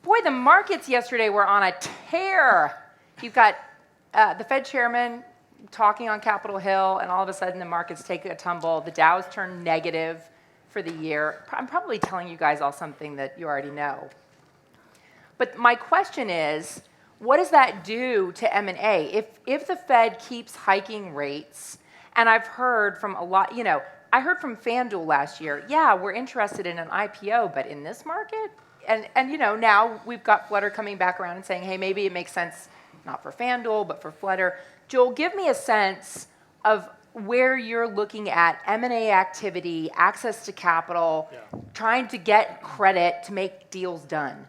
Boy, the markets yesterday were on a tear. You've got the Fed chairman talking on Capitol Hill, and all of a sudden the markets take a tumble. The Dow's turned negative for the year. I'm probably telling you guys all something that you already know. But my question is, what does that do to M&A? If the Fed keeps hiking rates, and I've heard from a lot, I heard from FanDuel last year, yeah, we're interested in an IPO, but in this market? And now we've got Flutter coming back around and saying, hey, maybe it makes sense, not for FanDuel, but for Flutter. Joel, give me a sense of where you're looking at M&A activity, access to capital, trying to get credit to make deals done.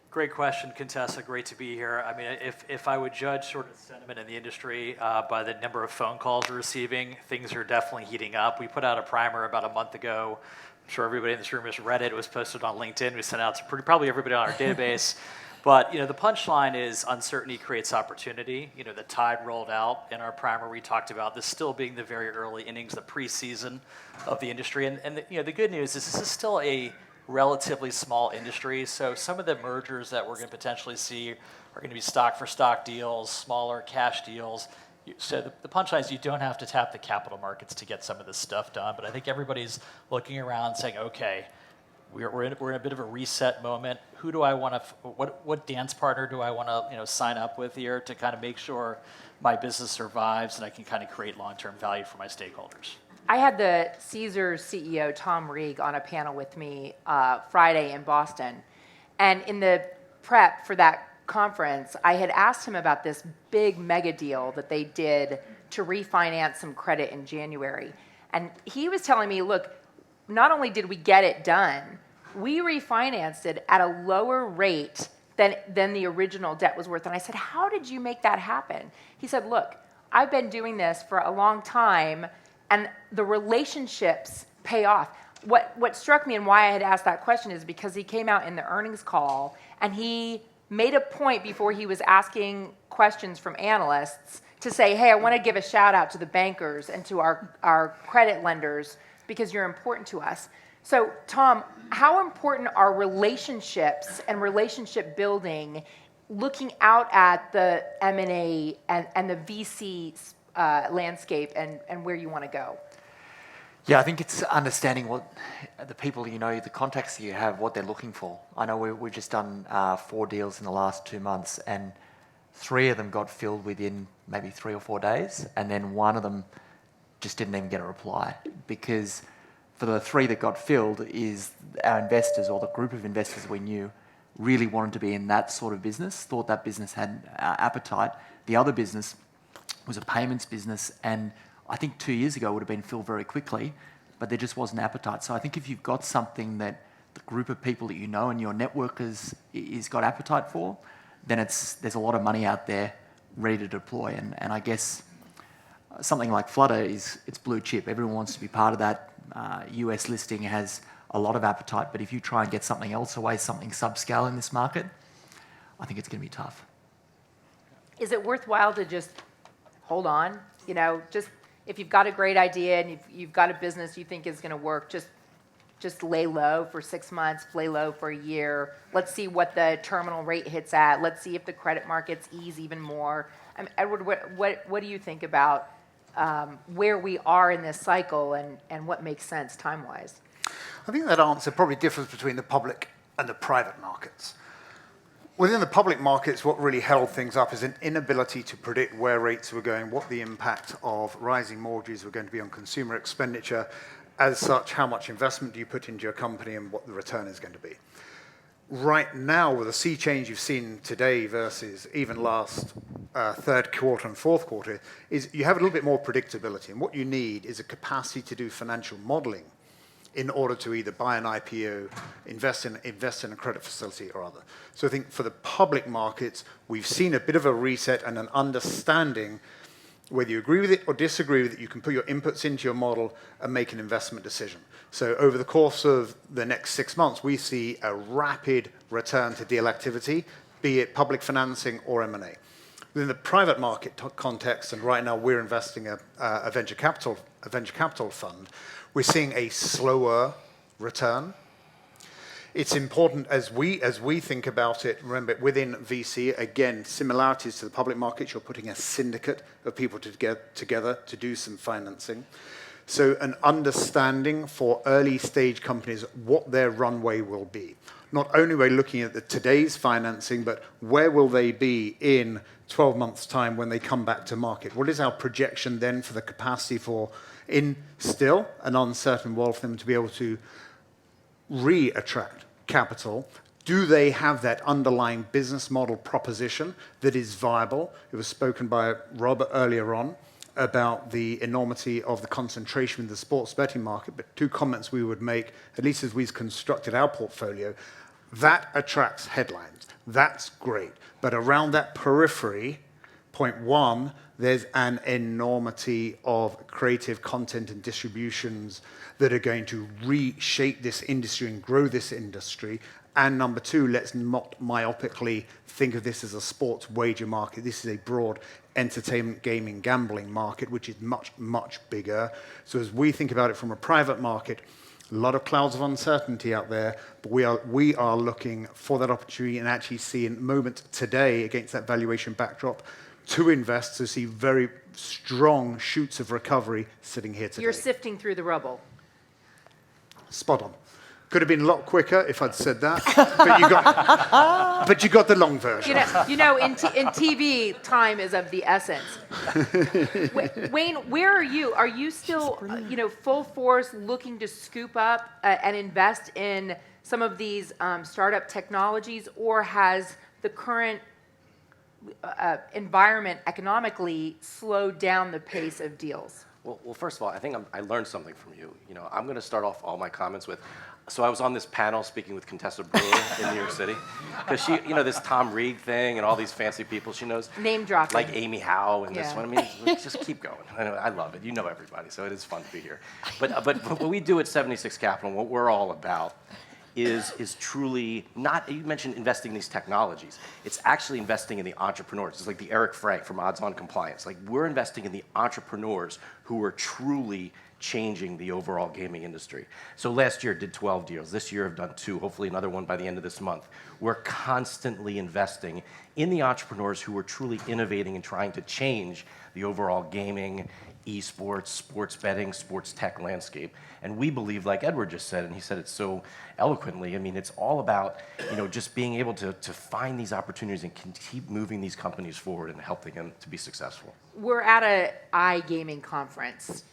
Great question, Contessa. Great to be here. I mean, if I would judge sort of sentiment in the industry by the number of phone calls we're receiving, things are definitely heating up. We put out a primer about a month ago. I'm sure everybody in this room has read it. It was posted on LinkedIn. We sent out to probably everybody on our database. But the punchline is uncertainty creates opportunity. The tide rolled out in our primer. We talked about this still being the very early innings, the preseason of the industry. And the good news is this is still a relatively small industry. So some of the mergers that we're going to potentially see are going to be stock-for-stock deals, smaller cash deals. So the punchline is you don't have to tap the capital markets to get some of this stuff done. But I think everybody's looking around saying, okay, we're in a bit of a reset moment. Who do I want to? What dance partner do I want to sign up with here to kind of make sure my business survives and I can kind of create long-term value for my stakeholders? I had the Caesars CEO Tom Reeg on a panel with me Friday in Boston, and in the prep for that conference, I had asked him about this big mega deal that they did to refinance some credit in January, and he was telling me, look, not only did we get it done, we refinanced it at a lower rate than the original debt was worth. And I said, how did you make that happen? He said, look, I've been doing this for a long time, and the relationships pay off. What struck me and why I had asked that question is because he came out in the earnings call, and he made a point before he was asking questions from analysts to say, hey, I want to give a shout out to the bankers and to our credit lenders because you're important to us. So, Tom, how important are relationships and relationship building looking out at the M&A and the VC landscape and where you want to go? Yeah, I think it's understanding what the people the contacts that you have, what they're looking for. I know we've just done 4 deals in the last 2 months, and 3 of them got filled within maybe 3 or 4 days, and then 1 of them just didn't even get a reply because for the 3 that got filled is our investors or the group of investors we knew really wanted to be in that sort of business, thought that business had appetite. The other business was a payments business, and I think 2 years ago would have been filled very quickly, but there just wasn't appetite. So I think if you've got something that the group of people that you know and your network is got appetite for, then there's a lot of money out there ready to deploy. And I guess something like Flutter it's blue chip. Everyone wants to be part of that. US listing has a lot of appetite, but if you try and get something else away, something subscale in this market, I think it's going to be tough. Is it worthwhile to just hold on? Just if you've got a great idea and you've got a business you think is going to work, just lay low for 6 months, lay low for a year. Let's see what the terminal rate hits at. Let's see if the credit markets ease even more. Edward, what do you think about where we are in this cycle and what makes sense time-wise? I think that answer probably differs between the public and the private markets. Within the public markets, what really held things up is an inability to predict where rates were going, what the impact of rising mortgages were going to be on consumer expenditure. As such, how much investment do you put into your company and what the return is going to be. Right now, with the sea change you've seen today versus even last third quarter and fourth quarter, is you have a little bit more predictability. And what you need is a capacity to do financial modeling in order to either buy an IPO, invest in a credit facility or other. So I think for the public markets, we've seen a bit of a reset and an understanding, whether you agree with it or disagree with it, you can put your inputs into your model and make an investment decision. So over the course of the next 6 months, we see a rapid return to deal activity, be it public financing or M&A. Within the private market context, and right now we're investing a venture capital fund, we're seeing a slower return. It's important as we think about it, remember, within VC, again, similarities to the public markets, you're putting a syndicate of people together to do some financing. So an understanding for early stage companies what their runway will be. Not only are we looking at today's financing, but where will they be in 12 months' time when they come back to market? What is our projection then for the capacity for, in still an uncertain world, for them to be able to re-attract capital? Do they have that underlying business model proposition that is viable? It was spoken by Robert earlier on about the enormity of the concentration in the sports betting market, but two comments we would make, at least as we've constructed our portfolio, that attracts headlines. That's great. But around that periphery, point one, there's an enormity of creative content and distributions that are going to reshape this industry and grow this industry. And number two, let's not myopically think of this as a sports wager market. This is a broad entertainment, gaming, gambling market, which is much, much bigger. So as we think about it from a private market, a lot of clouds of uncertainty out there, but we are looking for that opportunity and actually seeing moment today against that valuation backdrop to invest, to see very strong shoots of recovery sitting here today. You're sifting through the rubble. Spot on. Could have been a lot quicker if I'd said that, but you got the long version. In TV, time is of the essence. Wayne, where are you? Are you still, full force looking to scoop up and invest in some of these startup technologies, or has the current environment economically slowed down the pace of deals? Well, first of all, I think I learned something from you. I'm going to start off all my comments with, so I was on this panel speaking with Contessa Brewer in New York City, because she, this Tom Reed thing and all these fancy people she knows. Name dropping. Like Amy Howe and this Yeah. one. I mean, let's just keep going. I love it. You know everybody, so it is fun to be here. But what we do at 76 Capital, what we're all about, is truly not, you mentioned investing in these technologies. It's actually investing in the entrepreneurs. It's like the Eric Frank from Odds On Compliance. Like, we're investing in the entrepreneurs who are truly changing the overall gaming industry. So last year did 12 deals. This year I've done 2, hopefully another one by the end of this month. We're constantly investing in the entrepreneurs who are truly innovating and trying to change the overall gaming, esports, sports betting, sports tech landscape. And we believe, like Edward just said, and he said it so eloquently, I mean, it's all about, just being able to find these opportunities and keep moving these companies forward and helping them to be successful. We're at a iGaming conference.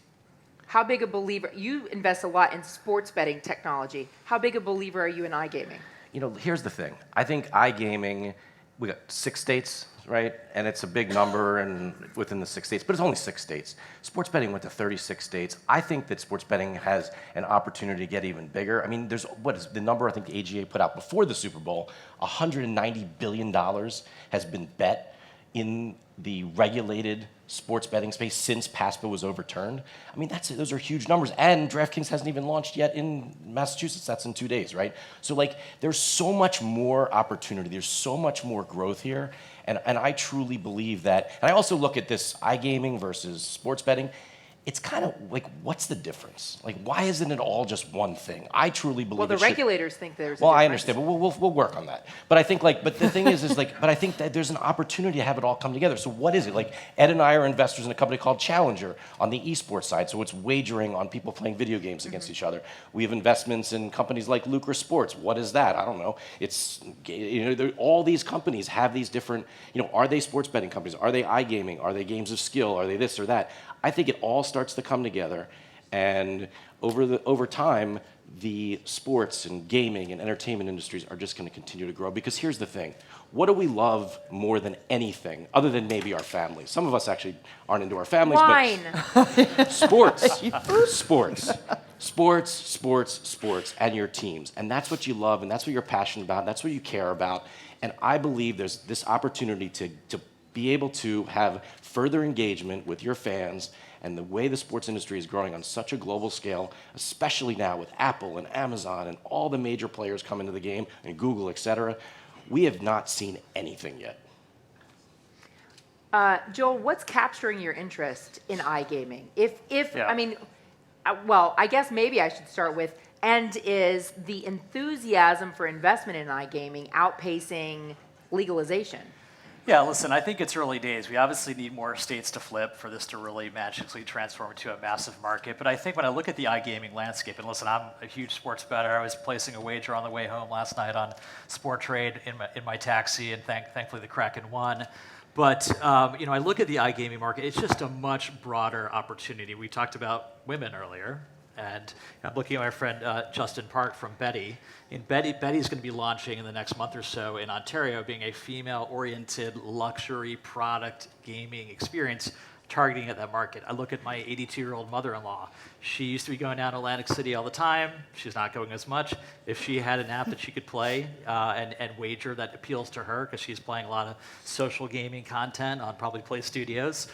How big a believer, you invest a lot in sports betting technology. How big a believer are you in iGaming? Here's the thing. I think iGaming, we got 6 states, right? And it's a big number and within the 6 states, but it's only 6 states. Sports betting went to 36 states. I think that sports betting has an opportunity to get even bigger. I mean, there's, what is the number I think the AGA put out before the Super Bowl? $190 billion has been bet in the regulated sports betting space since PASPA was overturned. I mean, those are huge numbers. And DraftKings hasn't even launched yet in Massachusetts. That's in 2 days, right? So, there's so much more opportunity. There's so much more growth here. And I truly believe that. And I also look at this iGaming versus sports betting. It's kind of like, what's the difference? Like, why isn't it all just one thing? I truly believe. Well, the regulators think there's. Well, I understand, but we'll work on that. But I think but the thing is but I think that there's an opportunity to have it all come together. So what is it? Like, Ed and I are investors in a company called Challenger on the esports side. So it's wagering on people playing video games against each other. We have investments in companies like Lucra Sports. What is that? I don't know. It's all these companies have these different. Are they sports betting companies? Are they iGaming? Are they games of skill? Are they this or that? I think it all starts to come together, and over time, the sports and gaming and entertainment industries are just going to continue to grow. Because here's the thing: what do we love more than anything, other than maybe our families? Some of us actually aren't into our families, Wine. but sports, and your teams, and that's what you love, and that's what you're passionate about, and that's what you care about. And I believe there's this opportunity to be able to have further engagement with your fans, and the way the sports industry is growing on such a global scale, especially now with Apple and Amazon and all the major players coming to the game, and Google, et cetera, we have not seen anything yet. Joel, what's capturing your interest in iGaming? Yeah. I mean, well, I guess maybe I should start with, And is the enthusiasm for investment in iGaming outpacing legalization? Yeah, listen, I think it's early days. We obviously need more states to flip for this to really magically transform into a massive market. But I think when I look at the iGaming landscape, and listen, I'm a huge sports bettor. I was placing a wager on the way home last night on Sport Trade in my taxi, and thankfully the Kraken won. But I look at the iGaming market. It's just a much broader opportunity. We talked about women earlier. And I'm looking at my friend Justin Park from Betty. And Betty's going to be launching in the next month or so in Ontario, being a female-oriented luxury product gaming experience targeting at that market. I look at my 82-year-old mother-in-law. She used to be going down to Atlantic City all the time. She's not going as much. If she had an app that she could play and wager that appeals to her, because she's playing a lot of social gaming content on probably Play Studios,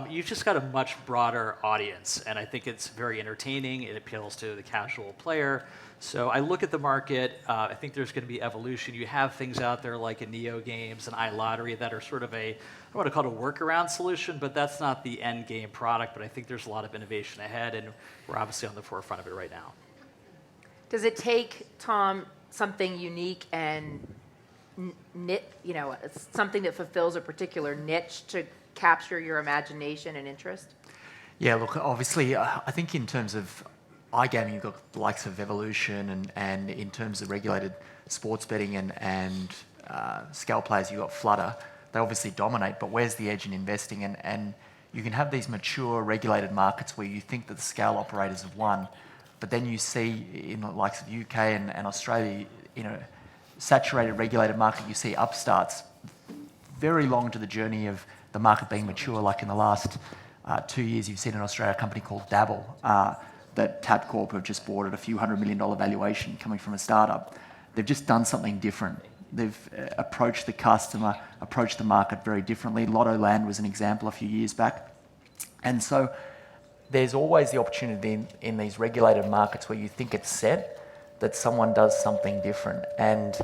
you've just got a much broader audience. And I think it's very entertaining. It appeals to the casual player. So I look at the market. I think there's going to be evolution. You have things out there like a Neo Games and iLottery that are sort of I don't want to call it a workaround solution, but that's not the end game product. But I think there's a lot of innovation ahead, and we're obviously on the forefront of it right now. Does it take, Tom, something unique and something that fulfills a particular niche to capture your imagination and interest? Yeah, look, obviously, I think in terms of iGaming, you've got the likes of Evolution, and in terms of regulated sports betting and scale players, you've got Flutter. They obviously dominate, but where's the edge in investing? And you can have these mature regulated markets where you think that the scale operators have won, but then you see in the likes of UK and Australia, saturated regulated market, you see upstarts very long to the journey of the market being mature. Like in the last 2 years, you've seen in Australia a company called Dabble that Tabcorp have just bought at a few $100 million valuation coming from a startup. They've just done something different. They've approached the customer, approached the market very differently. Lottoland was an example a few years back. And so there's always the opportunity in these regulated markets where you think it's set, that someone does something different. And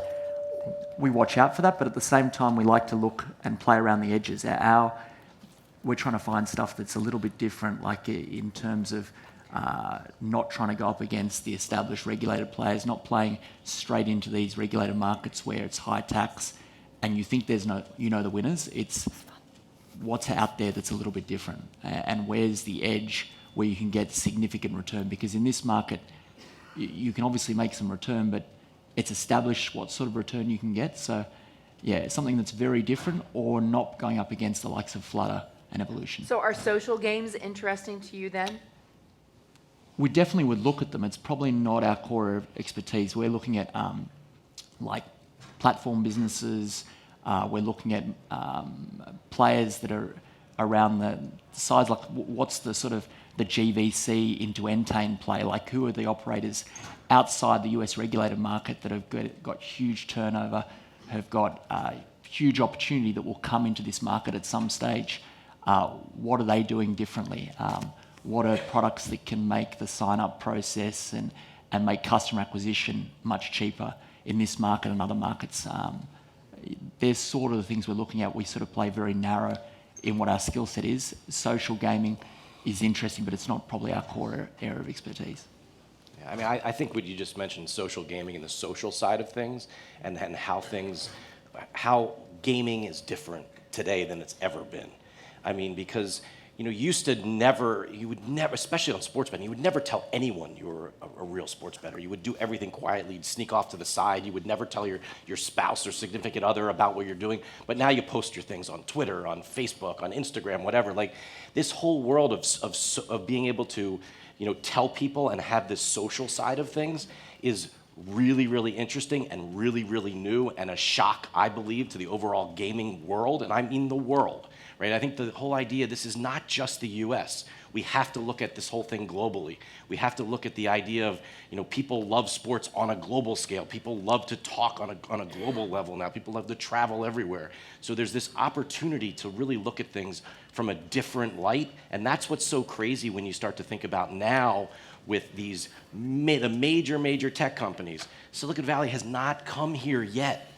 we watch out for that, but at the same time, we like to look and play around the edges. We're trying to find stuff that's a little bit different, like in terms of not trying to go up against the established regulated players, not playing straight into these regulated markets where it's high tax and you think there's the winners. It's what's out there that's a little bit different, and where's the edge where you can get significant return, because in this market you can obviously make some return, but it's established what sort of return you can get. So yeah, it's something that's very different, or not going up against the likes of Flutter and Evolution. So are social games interesting to you then? We definitely would look at them. It's probably not our core expertise. We're looking at like platform businesses. We're looking at players that are around the size, like what's the sort of the GVC into Entain play? Like who are the operators outside the US regulated market that have got huge turnover, have got huge opportunity that will come into this market at some stage? What are they doing differently? What are products that can make the sign-up process and make customer acquisition much cheaper in this market and other markets? They're sort of the things we're looking at. We sort of play very narrow in what our skill set is. Social gaming is interesting, but it's not probably our core area of expertise. Yeah, I mean, I think what you just mentioned, social gaming and the social side of things, and how gaming is different today than it's ever been. I mean, because you would never, especially on sports betting, you would never tell anyone you were a real sports bettor. You would do everything quietly. You'd sneak off to the side. You would never tell your spouse or significant other about what you're doing. But now you post your things on Twitter, on Facebook, on Instagram, whatever. Like this whole world of being able to, tell people and have this social side of things is really, really interesting and really, really new, and a shock, I believe, to the overall gaming world, and I mean the world. Right? I think the whole idea, this is not just the US. We have to look at this whole thing globally. We have to look at the idea of, people love sports on a global scale. People love to talk on a global level now. People love to travel everywhere. So there's this opportunity to really look at things from a different light, and that's what's so crazy when you start to think about now with the major tech companies. Silicon Valley has not come here yet.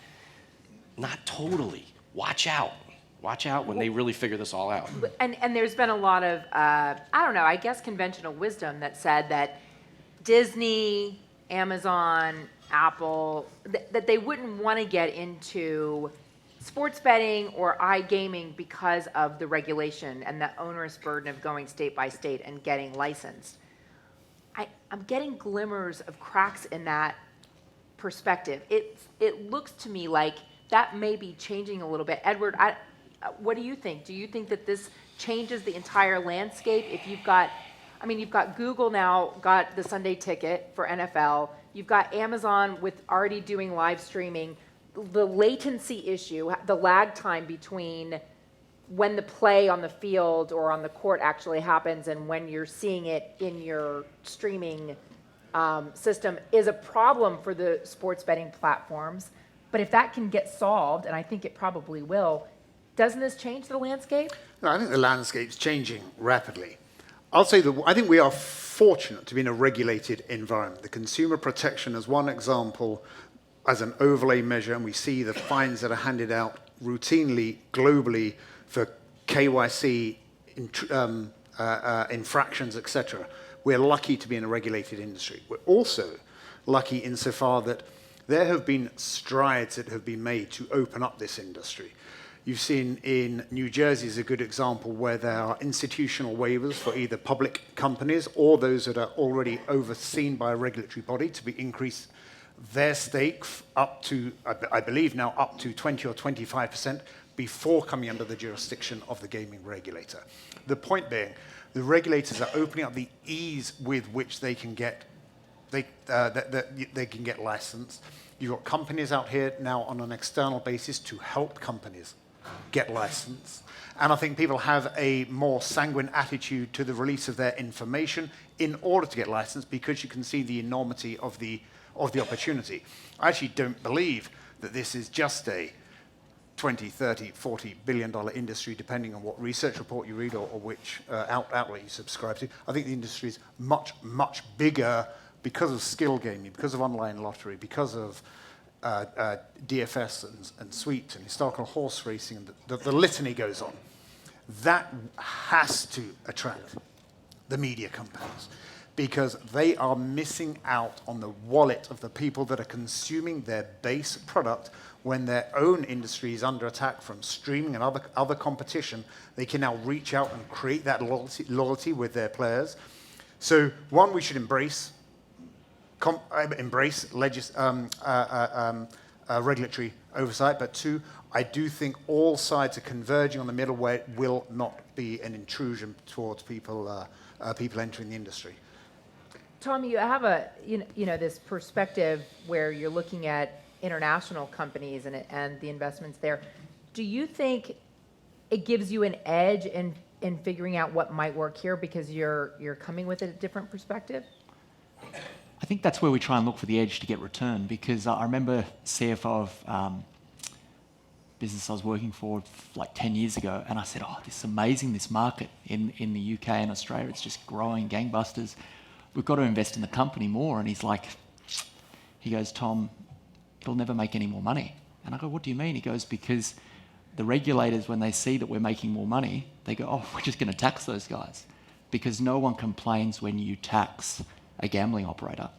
Not totally. Watch out. Watch out when they really figure this all out. And there's been a lot of, I guess conventional wisdom that said that Disney Amazon, Apple, that they wouldn't want to get into sports betting or iGaming because of the regulation and the onerous burden of going state by state and getting licensed. I'm getting glimmers of cracks in that perspective. It looks to me like that may be changing a little bit. Edward, what do you think? Do you think that this changes the entire landscape? If you've got Google now got the Sunday ticket for NFL. You've got Amazon with already doing live streaming. The latency issue, the lag time between when the play on the field or on the court actually happens and when you're seeing it in your streaming system is a problem for the sports betting platforms. But if that can get solved, and I think it probably will, doesn't this change the landscape? No, I think the landscape's changing rapidly. I'll say that I think we are fortunate to be in a regulated environment. The consumer protection is one example as an overlay measure, and we see the fines that are handed out routinely globally for KYC infractions, etc. We're lucky to be in a regulated industry. We're also lucky insofar that there have been strides that have been made to open up this industry. You've seen in New Jersey is a good example where there are institutional waivers for either public companies or those that are already overseen by a regulatory body to be increased their stake up to, I believe now, up to 20 or 25% before coming under the jurisdiction of the gaming regulator. The point being, the regulators are opening up the ease with which they can get they can get licensed. You've got companies out here now on an external basis to help companies get licensed. And I think people have a more sanguine attitude to the release of their information in order to get licensed because you can see the enormity of the opportunity. I actually don't believe that this is just a 20, 30, $40 billion industry, depending on what research report you read or which outlet you subscribe to. I think the industry is much, much bigger because of skill gaming, because of online lottery, because of DFS and suite and historical horse racing, and the litany goes on. That has to attract the media companies because they are missing out on the wallet of the people that are consuming their base product when their own industry is under attack from streaming and other competition. They can now reach out and create that loyalty with their players. So one, we should embrace regulatory oversight, but two, I do think all sides are converging on the middle where it will not be an intrusion towards people entering the industry. Tom, you have this perspective where you're looking at international companies and the investments there. Do you think it gives you an edge in figuring out what might work here because you're coming with a different perspective? I think that's where we try and look for the edge to get return, because I remember CFO of business I was working for like 10 years ago, and I said, oh, this is amazing, this market in the UK and Australia, it's just growing gangbusters. We've got to invest in the company more. And he goes, Tom, it'll never make any more money. And I go, what do you mean? He goes, because the regulators, when they see that we're making more money, they go, oh, we're just going to tax those guys. Because no one complains when you tax a gambling operator.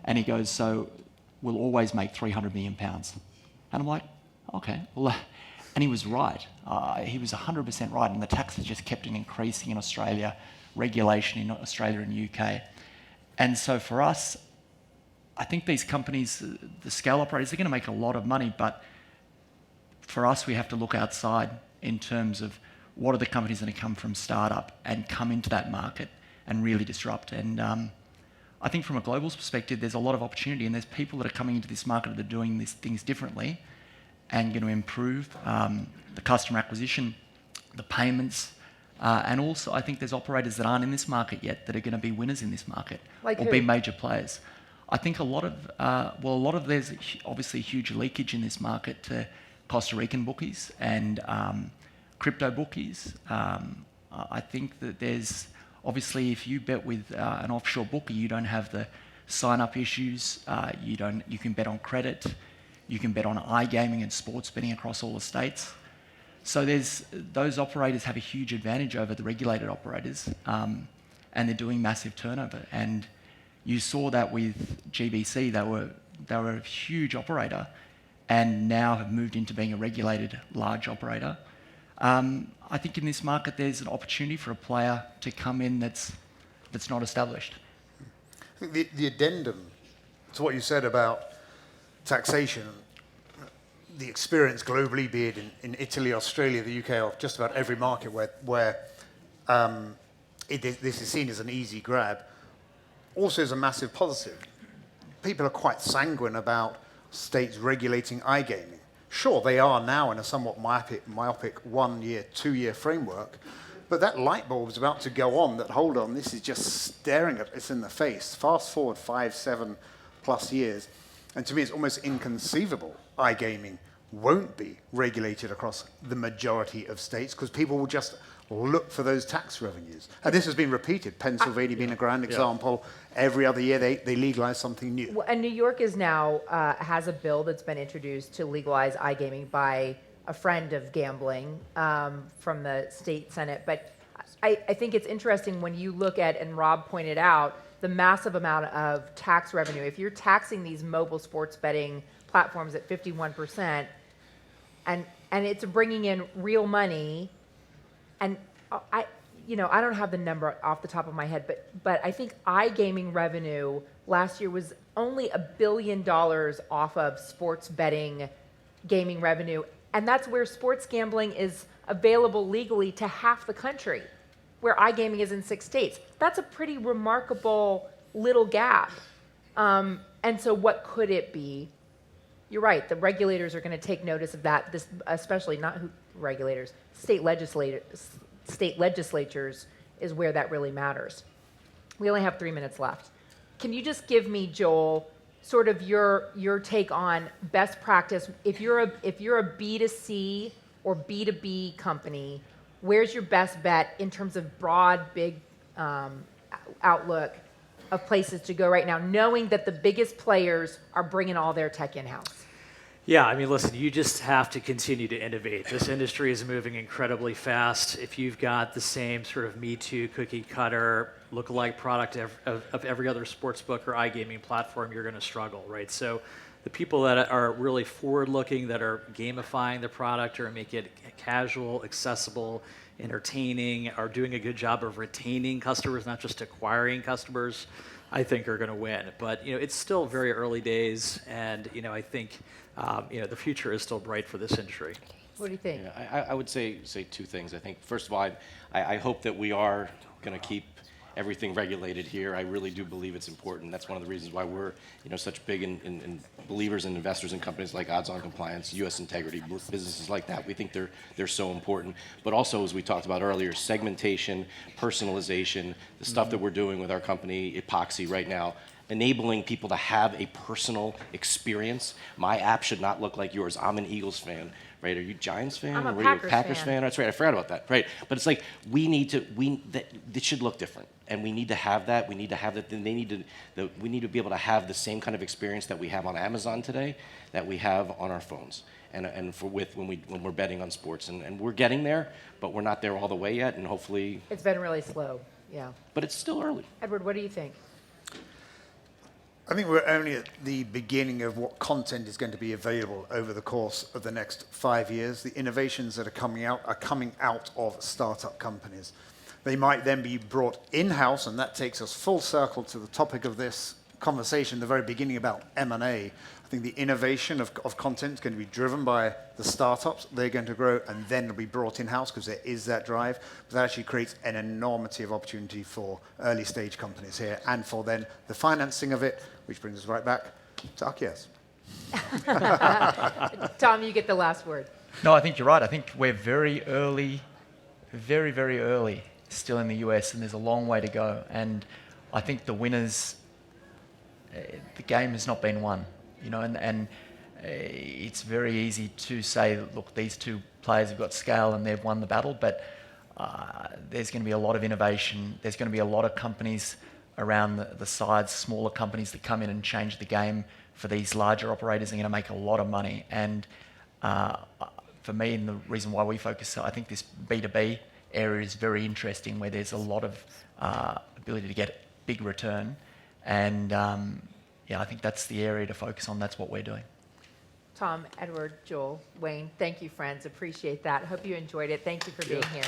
And he goes, so we'll always make £300 million. And I'm like, okay. Well, and he was right. He was 100% right. And the taxes just kept on increasing in Australia, regulation in Australia and UK. And so for us, I think these companies, the scale operators, they're going to make a lot of money. But for us, we have to look outside in terms of what are the companies that come from startup and come into that market and really disrupt. And I think from a global perspective, there's a lot of opportunity, and there's people that are coming into this market that are doing these things differently and going to improve the customer acquisition, the payments, and also I think there's operators that aren't in this market yet that are going to be winners in this market like or who? Be major players. I think a lot of there's obviously huge leakage in this market to Costa Rican bookies and crypto bookies. I think that there's obviously, if you bet with an offshore bookie, you don't have the sign-up issues. You can bet on credit. You can bet on iGaming and sports betting across all the states. So those operators have a huge advantage over the regulated operators, and they're doing massive turnover. And You saw that with GBC. They were a huge operator and now have moved into being a regulated large operator. I think in this market there's an opportunity for a player to come in that's not established. I think the addendum to what you said about taxation, the experience globally, be it in Italy, Australia, the UK, or just about every market where this is seen as an easy grab, also is a massive positive. People are quite sanguine about states regulating iGaming. Sure, they are now in a somewhat myopic 1 year, 2 year framework, but that light bulb is about to go on that, hold on, this is just staring at us in the face. Fast forward 5, 7+ years, and to me it's almost inconceivable iGaming won't be regulated across the majority of states because people will just look for those tax revenues. And this has been repeated, Pennsylvania being a grand example. Every other year they legalize something new. Well, and New York is now has a bill that's been introduced to legalize iGaming by a friend of gambling from the state Senate. But I think it's interesting when you look at, and Rob pointed out, the massive amount of tax revenue. If you're taxing these mobile sports betting platforms at 51%, and it's bringing in real money, and I don't have the number off the top of my head, but I think iGaming revenue last year was only $1 billion off of sports betting gaming revenue, and that's where sports gambling is available legally to half the country, where iGaming is in 6 states. That's a pretty remarkable little gap. And so what could it be? You're right, the regulators are going to take notice of that, especially not regulators, state legislatures is where that really matters. We only have 3 minutes left. Can you just give me, Joel, sort of your take on best practice? If you're a B2C or B2B company, where's your best bet in terms of broad, big outlook of places to go right now, knowing that the biggest players are bringing all their tech in-house? Yeah, I mean, listen, you just have to continue to innovate. This industry is moving incredibly fast. If you've got the same sort of Me Too, cookie cutter, lookalike product of every other sportsbook or iGaming platform, you're going to struggle, right? So the people that are really forward-looking, that are gamifying the product or make it casual, accessible, entertaining, are doing a good job of retaining customers, not just acquiring customers, I think are going to win. But it's still very early days, and I think the future is still bright for this industry. What do you think? Yeah, I would say 2 things. I think first of all, I hope that we are going to keep everything regulated here. I really do believe it's important. That's one of the reasons why we're such big in believers and investors in companies like Odds On Compliance, U.S. Integrity, businesses like that. We think they're so important. But also, as we talked about earlier, segmentation, personalization, the stuff that we're doing with our company, Epoxy, right now, enabling people to have a personal experience. My app should not look like yours. I'm an Eagles fan, right? Are you a Giants fan? I'm a or are you Packers Packers fan. fan? That's right. I forgot about that. Right. But it's like it should look different, and we need to have that. We need to have that. We need to be able to have the same kind of experience that we have on Amazon today, that we have on our phones, and when we're betting on sports, and we're getting there, but we're not there all the way yet, and hopefully It's been really slow, yeah. But it's still early. Edward, what do you think? I think we're only at the beginning of what content is going to be available over the course of the next 5 years. The innovations that are coming out of startup companies. They might then be brought in-house, and that takes us full circle to the topic of this conversation, the very beginning about M&A. I think the innovation of content is going to be driven by the startups. They're going to grow, and then it'll be brought in-house because there is that drive. But that actually creates an enormity of opportunity for early-stage companies here, and for then the financing of it, which brings us right back to Acies. Tom, you get the last word. No, I think you're right. I think we're very early, very, very early still in the US, and there's a long way to go. And I think the winners, the game has not been won, and it's very easy to say, look, these 2 players have got scale and they've won the battle, but there's going to be a lot of innovation. There's going to be a lot of companies around the sides, smaller companies that come in and change the game for these larger operators. Are going to make a lot of money. And for me, and the reason why we focus, I think this B2B area is very interesting, where there's a lot of ability to get big return. And yeah, I think that's the area to focus on. That's what we're doing. Tom, Edward, Joel, Wayne, thank you, friends. Appreciate that. Hope you enjoyed it. Thank you for being here.